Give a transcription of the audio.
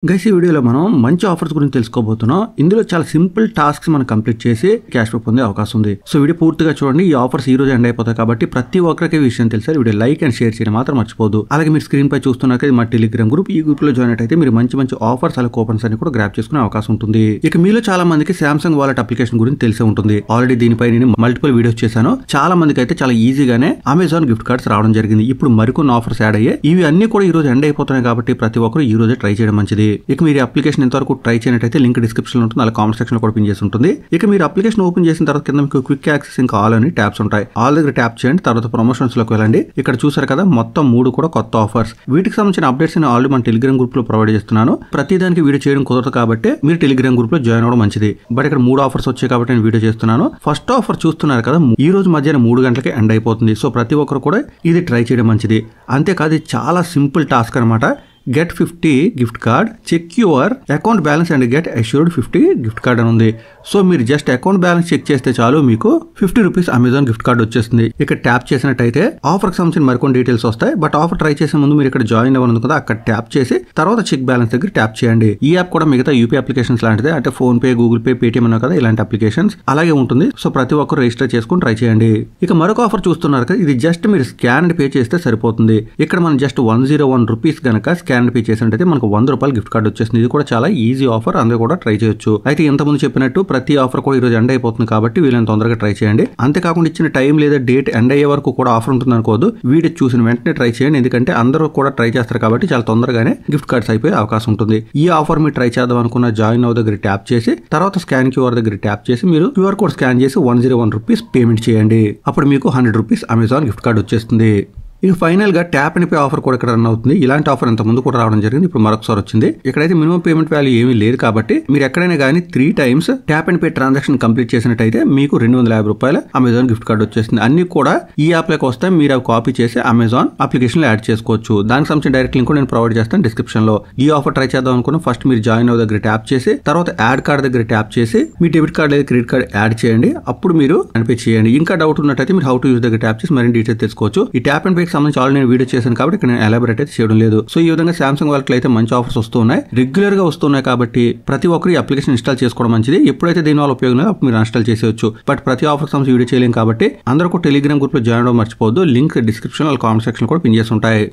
Guys ఈ వీడియోలో మనం మంచి ఆఫర్స్ గురించి తెలుసుకోబోతున్నాం. ఇందులో చాలా సింపుల్ టాస్క్స్ మనం కంప్లీట్ చేసి క్యాష్ బ్యాక్ పొందే అవకాశం ఉంది. సో వీడియో పూర్తిగా చూడండి. ఈ ఆఫర్స్ ఈ రోజు ఎండ్ అయిపోతాయి కాబట్టి ప్రతి ఒక్కరికి విషయం తెలుసా. వీడియో లైక్ అండ్ షేర్ చేయడం మాత్రం మర్చిపోదు. అలాగే మీరు స్క్రీన్ పై చూస్తున్నారు మా టెలిగ్రామ్ గ్రూప్. ఈ గ్రూప్ లో జాయిన్ అయితే మీరు మంచి ఆఫర్స్ అలాగే కూపన్స్ అన్ని కూడా గ్రాప్ చేసుకునే అవకాశం ఉంటుంది. ఇక మీలో చాలా మందికి సామ్సంగ్ వాలెట్ అప్లికేషన్ గురించి తెలిసే ఉంటుంది. ఆల్రెడీ దీనిపై నేను మల్టిపుల్ వీడియోస్ చేశాను. చాలా మందికి అయితే చాలా ఈజీగానే అమెజాన్ గిఫ్ట్ కార్డ్స్ రావడం జరిగింది. ఇప్పుడు మరికొన్ని ఆఫర్స్ యాడ్ అయ్యాయి. ఇవి అన్ని కూడా ఈ రోజు ఎండ్ అయిపోతున్నాయి కాబట్టి ప్రతి ఒక్కరు ఈ రోజే ట్రై చేయడం మంచిది. ఇక మీరు అప్లికేషన్ ఇంతవరకు ట్రై చేయనట్టయితే లింక్ డిస్క్రిప్షన్ లో ఉంటుంది, అలాగే కామెంట్ సెక్షన్ లో కూడా పిన్ చేసి ఉంటుంది. ఇక మీరు అప్లికేషన్ ఓపెన్ చేసిన తర్వాత కింద మీకు క్విక్ యాక్సెస్ ఇంకా ఆల్ అని ట్యాబ్స్ ఉంటాయి. ఆల్ దగ్గర ట్యాప్ చేయండి. తర్వాత ప్రమోషన్స్ లోకి వెళ్ళండి. ఇక్కడ చూసారు కదా మొత్తం 3 కూడా కొత్త ఆఫర్స్. వీటికి సంబంధించిన అప్డేట్స్ నేను ఆల్రెడీ మన టెలిగ్రామ్ గ్రూప్ లో ప్రొవైడ్ చేస్తున్నాను. ప్రతి దానికి వీడియో చేయడం కుదరదు కాబట్టి మీరు టెలిగ్రామ్ గ్రూప్ లో జాయిన్ అవ్వడం మంచిది. బట్ ఇక్కడ 3 ఆఫర్స్ వచ్చాయి కాబట్టి నేను వీడియో చేస్తున్నాను. ఫస్ట్ ఆఫర్ చూస్తున్నారు కదా, ఈ రోజు మధ్యాహ్నం 3 గంటలకి ఎండ్ అయిపోతుంది. సో ప్రతి ఒక్కరు కూడా ఇది ట్రై చేయడం మంచిది. అంతేకాదు ఇది చాలా సింపుల్ టాస్క్ అనమాట. Get 50 gift card, check your account balance and get assured 50 gift card అని ఉంది. సో మీరు జస్ట్ అకౌంట్ బ్యాలెన్స్ చెక్ చేస్తే చాలు మీకు 50 రూపీస్ అమెజాన్ గిఫ్ట్ కార్డ్ వచ్చేస్తుంది. ఇక్కడ ట్యాప్ చేసినట్టయితే ఆఫర్ కి సంబంధించిన మరికొన్ని డీటెయిల్స్ వస్తాయి. బట్ ఆఫర్ ట్రై చేసే ముందు మీరు ఇక్కడ జాయిన్ అవ్వను కదా, అక్కడ ట్యాప్ చేసి తర్వాత చెక్ బ్యాలెన్స్ దగ్గర ట్యాప్ చేయండి. ఈ యాప్ కూడా మిగతా యూపీ అప్లికేషన్స్ లాంటిదే, అంటే phone pay, Google pay, Paytm అన్నా కదా, ఇలాంటి అప్లికేషన్స్ అలాగే ఉంటుంది. సో ప్రతి ఒక్కరు రిజిస్టర్ చేసుకుని ట్రై చేయండి. ఇక మరొక ఆఫర్ చూస్తున్నారు కదా, ఇది జస్ట్ మీరు స్కాన్ అండ్ పే చేస్తే సరిపోతుంది. ఇక్కడ మనం జస్ట్ 101 రూపీస్ కనుక స్కాన్ అండ్ పే చేసినట్టయితే మనకు 100 రూపాయలు గిఫ్ట్ కార్డ్ వచ్చేస్తుంది. ఇది కూడా చాలా ఈజీ ఆఫర్, అందరూ కూడా ట్రై చేయొచ్చు. అయితే ఇంతకుముందు చెప్పినట్టు ప్రతి ఆఫర్ కూడా ఈ రోజు ఎండ్ అయిపోతుంది కాబట్టి వీళ్ళని తొందరగా ట్రై చేయండి. అంతేకాకుండా ఇచ్చిన టైం లేదా డేట్ ఎండ్ అయ్యే వరకు కూడా ఆఫర్ ఉంటుంది అనుకోవద్దు. వీడియో చూసిన వెంటనే ట్రై చేయండి, ఎందుకంటే అందరూ కూడా ట్రై చేస్తారు కాబట్టి చాలా తొందరగానే గిఫ్ట్ కార్డ్స్ అయిపోయే అవకాశం ఉంటుంది. ఈ ఆఫర్ మీరు ట్రై చేద్దాం అనుకున్న జాయిన్ అవ్ దగ్గర ట్యాప్ చేసి తర్వాత స్కాన్ క్యూఆర్ దగ్గర ట్యాప్ చేసి మీరు క్యూఆర్ కోడ్ స్కాన్ చేసి 101 రూపీస్ పేమెంట్ చేయండి. అప్పుడు మీకు 100 రూపీస్ అమెజాన్ గిఫ్ట్ కార్డ్ వచ్చేస్తుంది. ఇక ఫైనల్ గా ట్యాప్ అండ్ పే ఆఫర్ కూడా ఇక్కడ రన్ అవుతుంది. ఇలాంటి ఆఫర్ ఇంత ముందు కూడా రావడం జరిగింది, ఇప్పుడు మరొకసారి వచ్చింది. ఇక్కడైతే మినిమం పేమెంట్ వాల్యూ ఏమీ లేదు కాబట్టి మీరు ఎక్కడైనా కానీ 3 times tap and pay transaction complete చేసినట్టయితే మీకు 250 రూపాయల అమెజాన్ గిఫ్ట్ కార్డ్ వచ్చేస్తుంది. అన్ని కూడా ఈ యాప్ లోకి వస్తే మీరు అవి కాపీ చేసి అమెజాన్ అప్లికేషన్ లో యాడ్ చేసుకోవచ్చు. దానికి సంబంధించిన డైరెక్ట్ లింక్ నేను ప్రొవైడ్ చేస్తాను డిస్క్రిప్షన్ లో. ఈ ఆఫర్ ట్రై చేద్దాం అనుకున్న ఫస్ట్ మీరు జాయిన్ అవ్ దగ్గర ట్యాప్ చేసి తర్వాత యాడ్ కార్డ్ దగ్గర ట్యాప్ చేసి మీ డెబిట్ కార్డ్ లేదా క్రెడిట్ కార్డ్ యాడ్ చేయండి. అప్పుడు మీరు పే చేయండి. ఇంకా డౌట్ ఉన్నట్టయితే మీరు హౌ టు యూజ్ దగ్గర ట్యాప్ చేసి మరిన్ని డీటెయిల్స్ తెలుసుకోవచ్చు. ఈ ట్యాప్ అండ్ పే కి సంబంధించి ఆల్రెడీ నేను వీడియో చేశాను కాబట్టి ఇక్కడ నేను ఎలాబరేట్ అయితే చేయడం లేదు. సో ఈ విధంగా సామ్సంగ్ వాలెట్ అయితే మంచి ఆఫర్స్ వస్తున్నాయి, రెగ్యులర్ గా వస్తున్నాయి కాబట్టి ప్రతి ఒక్కరు ఈ అప్లికేషన్ ఇన్స్టాల్ చేసుకోవడం మంచిది. ఎప్పుడైతే దీని వల్ల ఉపయోగం లేదో అప్పుడు మీరు ఇన్స్టాల్ చేసేయచ్చు. బట్ ప్రతి ఆఫర్ సంబంధించి వీడియో చేయలేం కాబట్టి అందరూ కూడా టెలిగ్రామ్ గ్రూప్ లో జాయిన్ అవ్వడం మర్చిపోవద్దు. లింక్ డిస్క్రిప్షన్ లో కామెంట్ సెక్షన్ కూడా పిన్ చేసి ఉంటాయి.